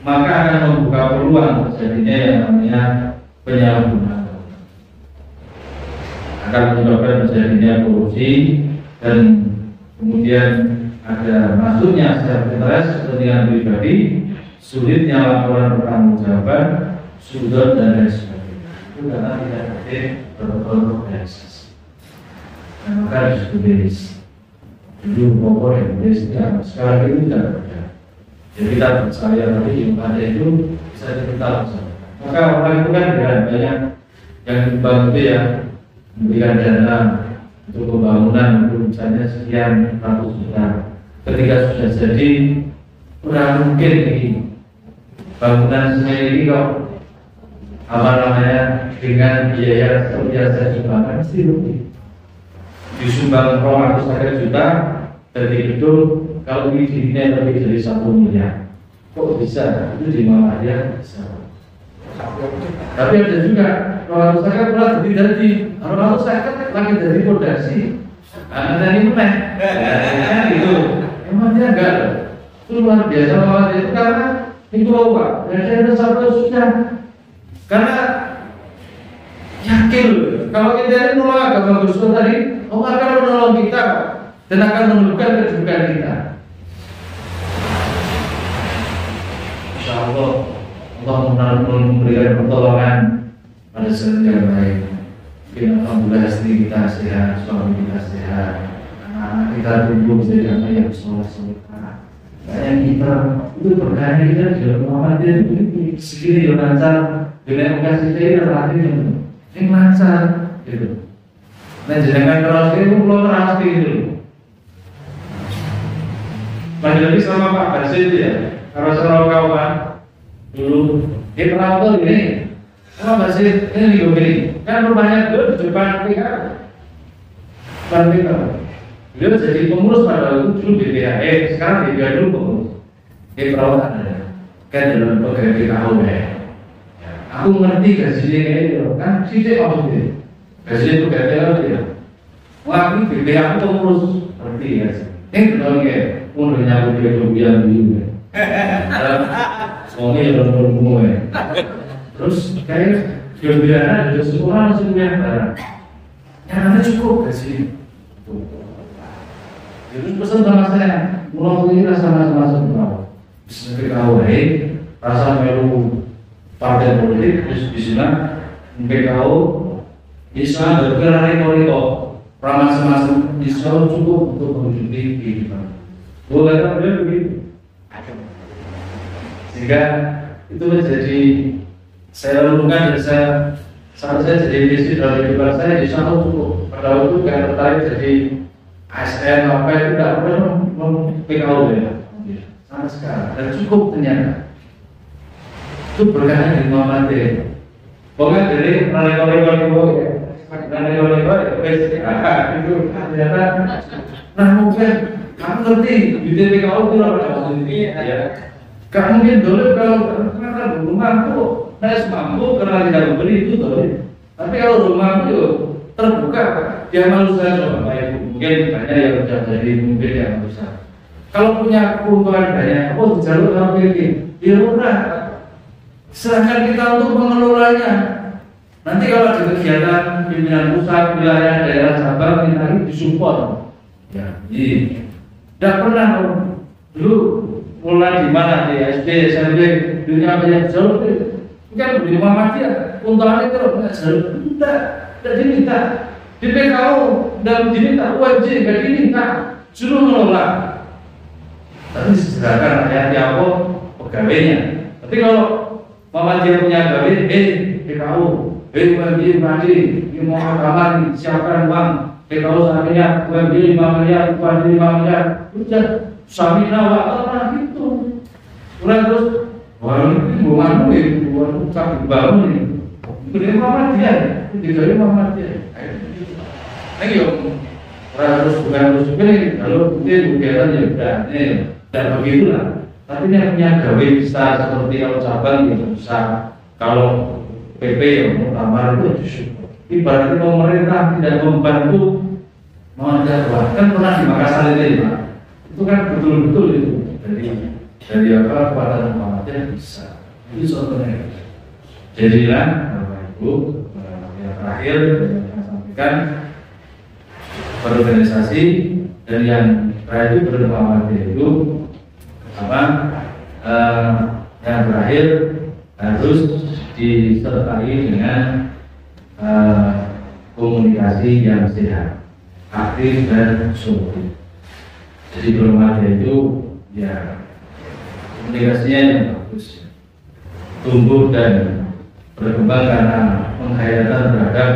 Speaker 1: maka akan membuka peluang terjadinya yang namanya penyalahgunaan, akan menyebabkan terjadinya korupsi dan kemudian ada masuknya self-interest kepentingan pribadi, sulitnya laporan pertanggungjawaban, sudut dan lain sebagainya. itu karena tidak ada protokol organisasi. Nah, maka disebut delis. Dulu pokok yang delis tidak, sekarang ini tidak ada. Jadi kita percaya tadi yang ada itu bisa dipertahankan. Maka orang itu kan banyak yang dibantu ya, memberikan dana untuk pembangunan itu misalnya sekian ratus juta. Ketika sudah jadi, kurang mungkin ini bangunan sendiri kok apa namanya dengan biaya seperti yang saya sumbangkan pasti rugi. Disumbang 200 juta dari itu kalau ini lebih dari 1 miliar, kok bisa? Itu di Muhammadiyah bisa. Tapi ada juga kalau saya pernah jadi kalau saya kan lagi dari produksi, ada ini mana? Itu emang dia enggak itu luar biasa banget itu karena itu Pak. Dan saya ada satu sudah karena yakin kalau kita ini menolak agama Gusti tadi, Allah akan menolong kita dan akan menunjukkan kedudukan kita. Insya Allah memberikan pertolongan pada saat yang baik. Alhamdulillah istri kita sehat, suami kita sehat, anak-anak kita tumbuh menjadi anak yang soleh-soleh. Kayak kita itu berkahnya kita juga Muhammadiyah itu segini yang lancar, dengan kasih saya relatif yang lancar, gitu. Nah jangan keras itu belum keras gitu. Lagi sama Pak Basir itu ya, kalau seorang kawan dulu dia pernah tuh ini, Pak Basir ini begini, kan rumahnya dulu di depan PK, beliau jadi pengurus pada waktu dulu di BHE, sekarang dia dulu pengurus. Dia perawatan ada, kan dalam pegawai PKU ya. Aku ngerti gajinya kayak itu, kan sih maksudnya. Gajinya itu kayak dia. Wah, ini BPH aku pengurus, ngerti ya. Ini benar kayak pundurnya aku dia kemudian dulu. Soalnya ya belum ya. Terus kayak gembiraan ada sekolah langsung yang barang. Yang ada cukup gaji. Terus pesan sama saya, mulai ini rasa-rasa semua. PKW, rasa melu partai politik, terus di sana PKW, Islam bergerak reko-reko, ramah-ramah Islam cukup untuk mewujudi kehidupan. Boleh tak boleh begitu? Sehingga itu menjadi saya lakukan dan saya jadi visi dalam kehidupan saya di sana cukup. Pada waktu saya tertarik jadi ASN apa itu tidak perlu PKW ya. Sama sekali dan cukup ternyata itu berkaitan dengan Muhammadiyah. Pokoknya dari reko-reko itu ternyata nah mungkin kamu ngerti di TPKU itu apa ya? Kamu mungkin dulu kalau karena rumah itu saya mampu karena tidak membeli itu dulu. Tapi kalau rumah itu terbuka dia malu saja mungkin banyak yang sudah jadi mungkin yang besar. Kalau punya keuntungan banyak, jalur sampai dia murah. Serahkan kita untuk mengelolanya. Nanti kalau ada kegiatan pimpinan pusat, wilayah, daerah, cabang, kita ini disupport. Ya, jadi tidak pernah dulu mulai di mana di SD, SMP, dunia banyak jalur itu kan di Muhammadiyah, keuntungan itu punya jalur tidak diminta. Di PKU dan diminta wajib, nggak diminta, suruh mengelola. Tapi disediakan rakyatnya apa pegawainya. Tapi kalau Muhammadiyah punya pegawai, PKU, UMB Padi, mau rekaman siapkan uang, PKU sahamnya, UMB 5 miliar, Padi 5 miliar, sudah suami nawak orang itu. Udah terus, bukan kami bangun ini, beri Muhammadiyah, diberi Muhammadiyah. Ayo, terus bukan terus ini, lalu mungkin kegiatan ya udah nih. Dan begitulah. Tapi yang punya gawe bisa seperti kalau cabang itu bisa, kalau PP yang utama itu disyukur. Ibaratnya pemerintah tidak membantu mengajar kan pernah di Makassar itu ya, itu kan betul-betul itu dari apa kepada Muhammadiyah bisa. Itu contohnya. Jadilah Bapak Ibu yang terakhir yang sampaikan berorganisasi dan yang terakhir itu bermuamalah itu apa yang terakhir harus disertai dengan komunikasi yang sehat, aktif dan konstruktif. Jadi remaja itu ya komunikasinya yang bagus, tumbuh dan berkembang karena penghayatan terhadap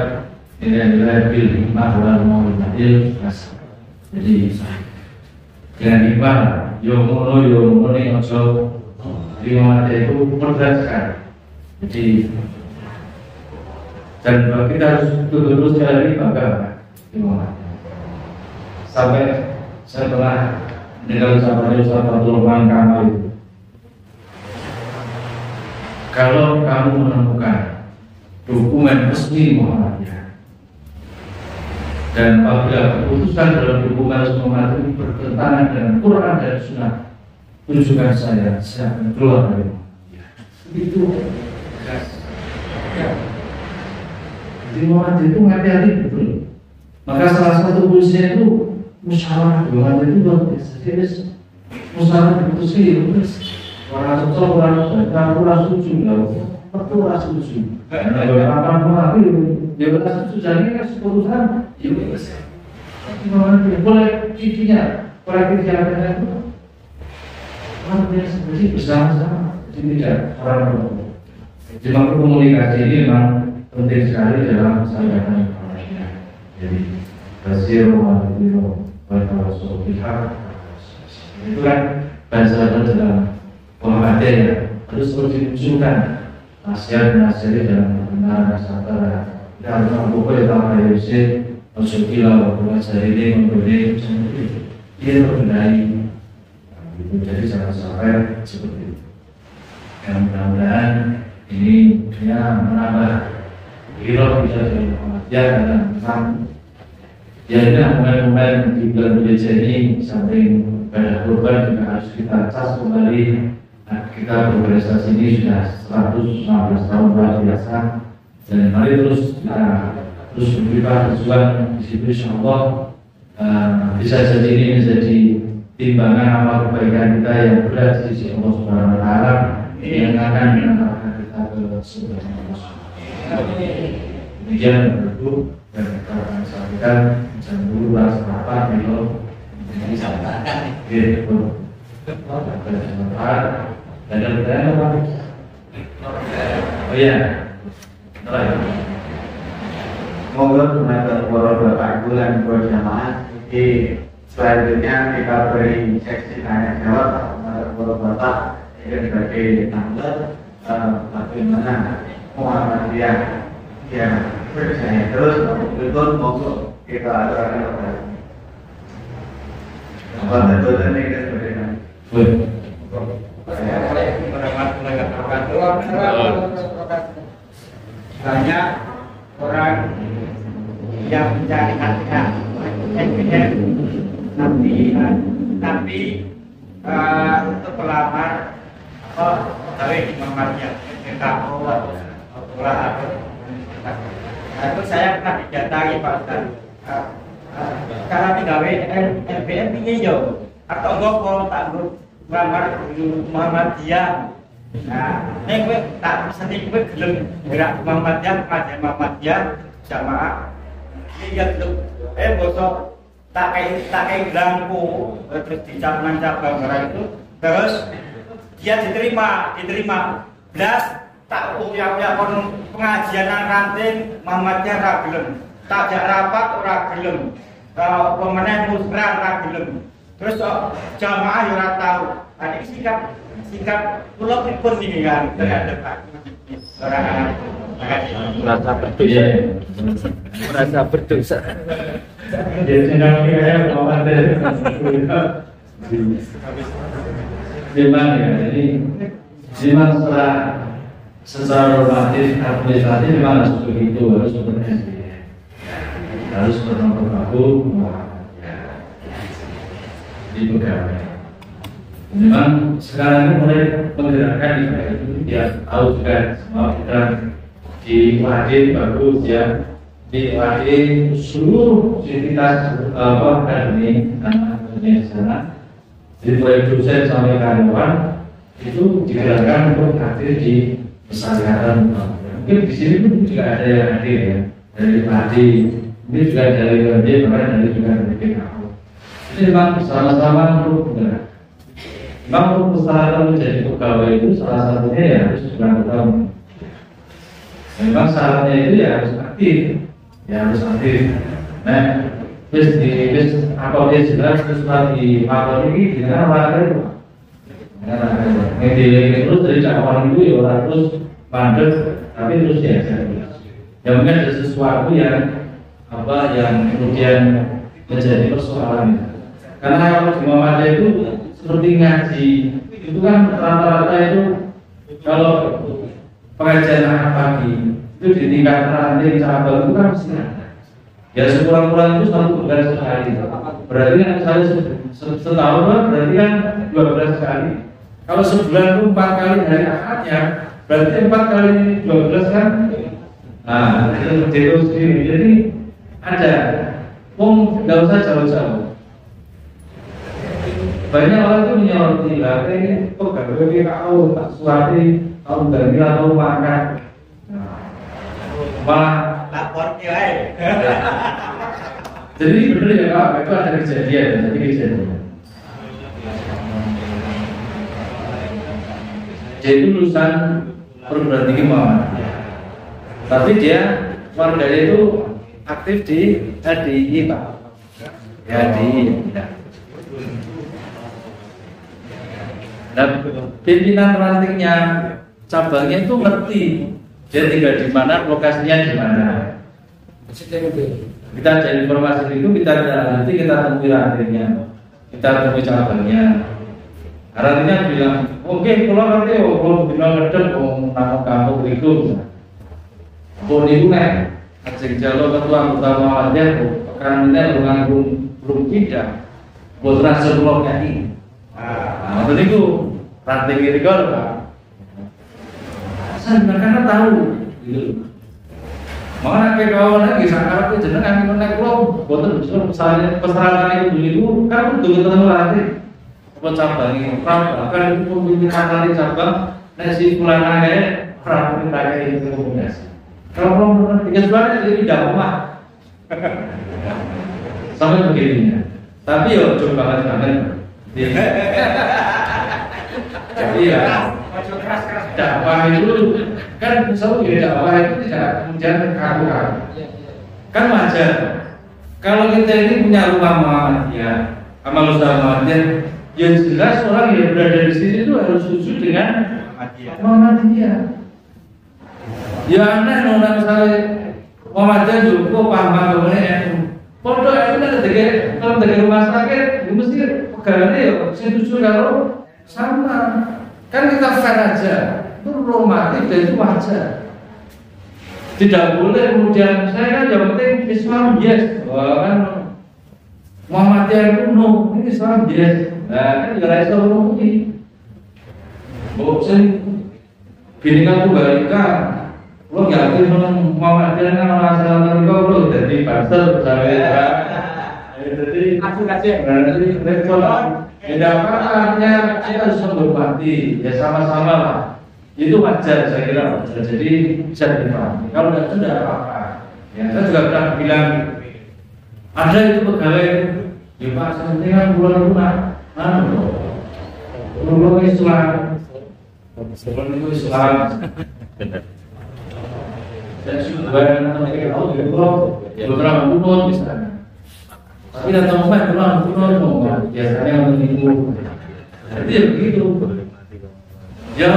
Speaker 1: nilai-nilai bil hikmah wal mau'izatil hasanah. Jadi dengan hikmah yo ngono ojo remaja itu cerdas sekali. Jadi dan kita harus betul-betul sekali bangga sampai setelah mendengar ucapan Ustaz Abdul Rahman Kamal itu, kalau kamu menemukan dokumen resmi Muhammadiyah dan apabila keputusan dalam dokumen resmi Muhammadiyah itu bertentangan dengan Quran dan Sunnah, tunjukkan saya akan keluar dari Muhammadiyah. Itu tegas. Jadi Muhammadiyah itu hati-hati betul. Maka salah satu fungsinya itu musyawarah. Muhammadiyah itu luar biasa. Jadi musyawarah diputuskan terus orang cocok, orang setuju, orang setuju. Apa mengaku dia berasa setuju. Jadi kan keputusan ya biasa. Muhammadiyah boleh cikinya, boleh kerjanya itu orang biasa. Jadi bersama-sama. Jadi tidak orang. Jadi komunikasi ini memang penting sekali dalam kesadaran manusia. Jadi basiru wa pihak itu kan bahasa dalam Muhammadiyah ya, terus dimunculkan nasihat-nasihat dalam kebenaran sabar dan membuka dalam ayat Rasulullah SAW ini memberi dia berbedai. Jadi jangan sampai seperti itu. Yang mudah-mudahan ini dia menambah Hero bisa jadi Muhammadiyah dan memang ya ini momen-momen di bulan Dzulhijjah ini samping pada kurban juga harus kita cas kembali. Nah, kita berprestasi ini sudah 115 tahun luar biasa dan mari terus beribadah berjuang di situ insyaallah bisa jadi ini menjadi timbangan amal kebaikan kita yang berat di sisi Allah Subhanahu wa taala yang akan mengantarkan kita ke surga Allah. Demikian berdua dan kita akan sampaikan jam dulu bahas apa bilo ini sampaikan gitu. Ada pertanyaan apa? Oh iya,
Speaker 3: Moga teman-teman Bapak Ibu dan berjamaah di selanjutnya kita beri seksi tanya jawab kepada Bapak sebagai tanggal bagaimana Muhammadiyah yang percaya terus betul monggo kita aturkan apa betul ini kan berbeda. Banyak orang yang mencari hatinya tapi untuk pelamar dari Muhammadiyah kita itu saya pernah didatangi Pak Ustaz karena digawe LBM ini yo atau enggak tak ngelamar Muhammadiyah. Nah, ini gue tak seni gue gelem gerak Muhammadiyah, kajian Muhammadiyah jamaah. Ini ya gelem, bosok tak kayak gelangku terus di cabang itu terus dia diterima belas tak punya pengajian ranting Muhammadiyah ragelem, tak rapat ragelem, pemenang musrah ragelem. Terus jamaah yang ora tahu. Ini sikap pulau pun ini kan terhadap orang merasa berdosa. Merasa berdosa.
Speaker 1: Jadi senang kaya mau ada. Memang ya, jadi memang secara normatif administratif memang harus begitu, harus seperti itu. Harus bernomor di pegawai. Memang sekarang ini mulai menggerakkan itu dia tahu juga semua kita di Wadi bagus ya, di Wadi seluruh sivitas akademi di sana, dari mulai dosen sampai karyawan itu digerakkan untuk hadir di pesantren mungkin di sini pun juga ada yang hadir ya, dari Padi, ini juga dari WD, bahkan dari juga dari PKU. Ini memang sama-sama perlu bergerak. Memang untuk persyaratan menjadi pegawai itu salah satunya ya harus berangkat. Memang syaratnya itu ya harus aktif, Nah, terus apa dia jelas terus di lapor ini dengan olahraga itu. Yang terus dari cakupan itu ya orang terus mandek, tapi terus diajar. Ya mungkin ada sesuatu yang kemudian menjadi persoalan. Karena kalau di Muhammadiyah itu seperti ngaji, itu kan rata-rata itu kalau pengajian pagi itu di tingkat ranting cabang itu kan mesti ada. Ya sekurang-kurang itu satu bulan sekali. Berarti kan saya setahun kan berarti kan 12 kali. Kalau sebulan itu 4 kali hari akadnya, berarti 4 kali 12 kan. Nah itu sendiri. Jadi ada. Nggak usah jauh-jauh. Banyak orang itu menyoroti lah, ini kok gak boleh kau tak suati, kau ganti atau makan. Malah
Speaker 3: lapor ya.
Speaker 1: Jadi benar ya Pak, itu ada kejadian. Dia itu lulusan perguruan tinggi Muhammadiyah, tapi dia keluarganya itu aktif di HDI Pak, HDI. Nah, pimpinan rantingnya cabangnya itu ngerti dia tinggal di mana, lokasinya di mana. Kita ada informasi itu, nanti kita temui rantingnya, kita temui cabangnya. Rantingnya bilang, oke, kalau nanti kalau bilang ngedep, nama kamu itu, pun itu nek, ajeng jalo ketua anggota Muhammadiyah, pekan ini belum tidak, buat transfer bloknya ini. Nah, itu ranting itu kan Pak. Saya karena tahu gitu. Makanya kayak kawan lagi sekarang itu jenengan kami naik pulau, boten persyaratan itu kan dulu ketemu ranting. Apa cabang ini, kan itu pembimbingan ranting cabang, nasi pulang aja, ranting tadi itu komunikasi. Kalau tiga bulan itu tidak rumah, sampai begini. Tapi yo coba banget. Jadi ya dakwah itu kan selalu dakwah itu tidak kemudian kaku-kaku. Kan wajar. Kalau kita ini punya rumah Muhammadiyah, amal usaha Muhammadiyah, yang jelas orang yang berada di sini itu harus setuju dengan Muhammadiyah. Ya aneh nona misalnya Muhammadiyah juga paham kemudian pondok itu kan ketika rumah sakit, mesti pegawainya ya setuju kalau sama. Kan kita fair aja, itu normatif dan itu wajar. Tidak boleh kemudian saya kan yang penting Islam yes, kan Muhammadiyah itu no, ini Islam yes. Nah kan ya Islam no ini. Bosen biningan tuh balika, lo yakin Muhammadiyah kan masalah lo jadi pasal saya. Jadi kasih rektor tidak apa-apanya kita harus menghormati ya sama-sama lah, itu wajar saya kira wajar, jadi bisa dipahami. Kalau tidak apa-apa ya, saya juga pernah bilang ada itu pegawai ya Pak, sebenarnya kan bulan rumah bulan Islam dan juga beberapa bulan misalnya. Tapi datang pulang biasanya menipu. Jadi ya begitu. Ya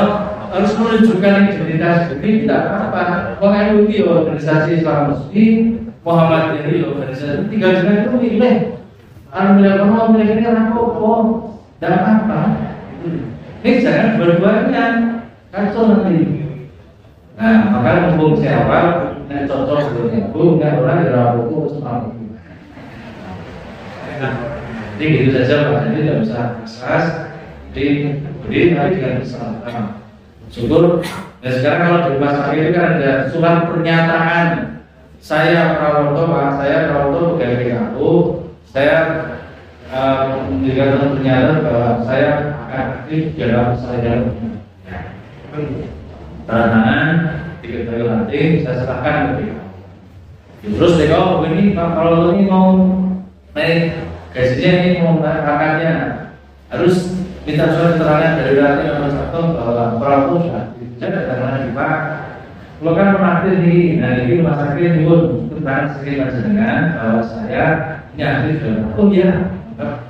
Speaker 1: harus menunjukkan identitas ini tidak apa-apa. Mengikuti organisasi Islam Muslim, Muhammadiyah organisasi tinggal dengan itu milih. Alhamdulillah mau milih ini apa? Tidak apa. Ini jangan dua-duanya kacau nanti. Nah maka mumpung siapa yang cocok dengan itu, yang orang yang rapuh Islam. Jadi gitu saja Pak, jadi tidak bisa asas diberi tapi dengan kesalahan. Syukur. Dan sekarang kalau di rumah sakit itu kan ada surat pernyataan saya Prawoto Pak, saya Prawoto pegawai PKU, saya memberikan pernyataan bahwa saya aktif dalam saya tanda tangan diketahui penting saya serahkan ke beliau. Terus beliau begini, Pak, kalau ini mau naik gajinya, ini mau naik pangkatnya, harus minta surat keterangan dari Rati nomor 1 bahwa pelaku sudah datang lagi, Pak. Kalau kan pernah di, nah ini rumah sakit nyuwun keterangan sekali dengan bahwa saya ini aktif dalam. Oh iya,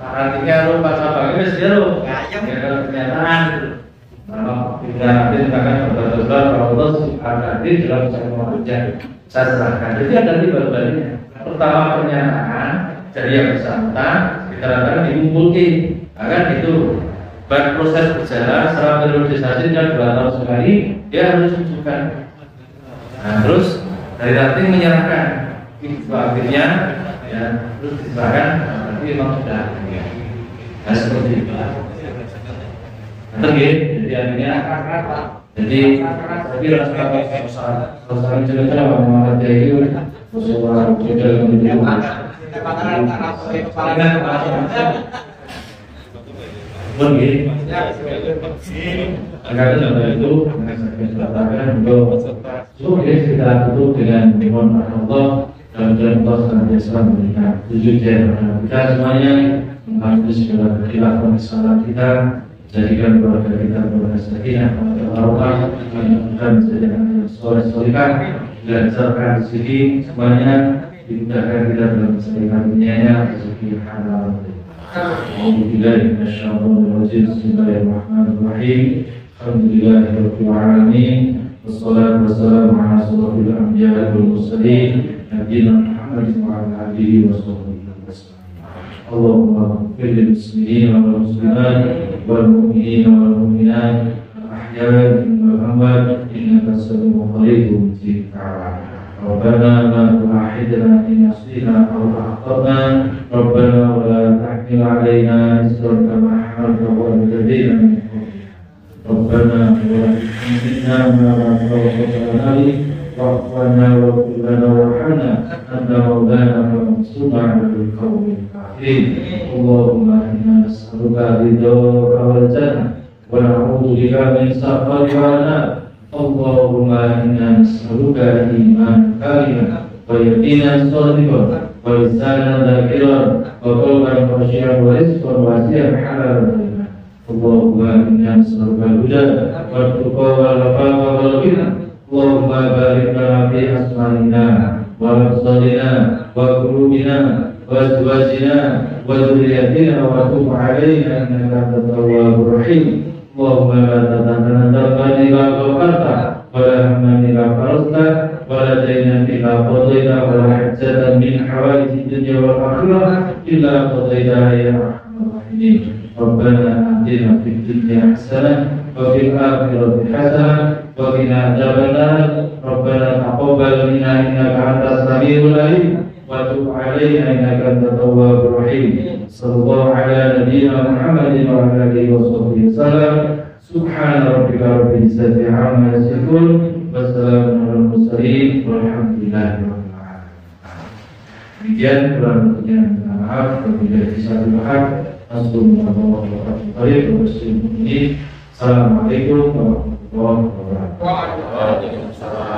Speaker 1: karantina lo pas apa guys dia lo, ya kalau kenyataan gitu. Kalau tidak aktif akan betul-betul kalau lo aktif dalam saya mau kerja, saya serahkan. Jadi ada di baru-barunya. Pertama pernyataan dari yang bersangkutan diterangkan dikumpulkan, akan itu. Baik proses berjalan secara periodisasi dan 2 tahun sekali dia harus tunjukkan. Nah terus dari nanti menyerahkan itu akhirnya ya terus diserahkan berarti memang sudah nah seperti itu. Nanti jadi akhirnya jadi tapi rasa cerita bahwa dia itu sesuatu yang begini, agar dari itu saya katakan untuk kita tutup dengan mohon Allah dan Allah senantiasa memberikan tujuh jalan kita semuanya menghapus segala kekhilafan kesalahan kita, jadikan keluarga kita keluarga sakinah, warahmah, dan menjadikan soleh-solehah, dilancarkan rezeki semuanya, dimudahkan kita dalam mencari dunia rezeki halal. أعوذ بالله من الشيطان الرجيم بسم الله الرحمن الرحيم الحمد لله رب العالمين والصلاة والسلام على أشرف الأنبياء والمرسلين نبينا محمد وعلى آله وصحبه وسلم اللهم اغفر للمسلمين والمسلمات والمؤمنين والمؤمنات الأحياء والأموات إنك سميع قريب مجيب الدعوات ربنا لا تؤاخذنا إن نسينا أو أخطأنا ربنا ولا تحمل علينا إصرا كما حملته على الذين من قبلنا ربنا ولا تحملنا ما لا طاقة لنا به واعف عنا واغفر لنا وارحمنا أنت مولانا فانصرنا على القوم الكافرين اللهم إنا نسألك رضاك والجنة ونعوذ بك من سخطك والنار اللهم إنا نسألك إيمانا كاملا ويقينا صادقا ولسانا ذاكرا وقلبا خاشعا ورزقا واسعا حلالا طيبا اللهم إنا نسألك الهدى والتقى والعفاف والغنى اللهم بارك لنا في أسمائنا وأبصارنا وقلوبنا وأزواجنا وذريتنا وتب علينا إنك أنت التواب الرحيم اللهم لا تدع لنا ذنبا إلا غفرته ولا هما إلا فرجته ولا دينا إلا قضيته ولا حاجة من حوائج الدنيا والآخرة إلا قضيتها يا أرحم الراحمين ربنا آتنا في الدنيا حسنة وفي الآخرة حسنة وقنا عذاب النار ربنا تقبل منا إنك أنت السميع العليم وتب علينا إنك أنت التواب الرحيم صلى الله على نبينا محمد وعلى آله وصحبه وسلم سبحان ربك رب العزة عما يصفون وسلام على المرسلين والحمد لله رب العالمين. Demikian kurang lebihnya minta maaf apabila disalah paham. Assalamualaikum warahmatullahi wabarakatuh.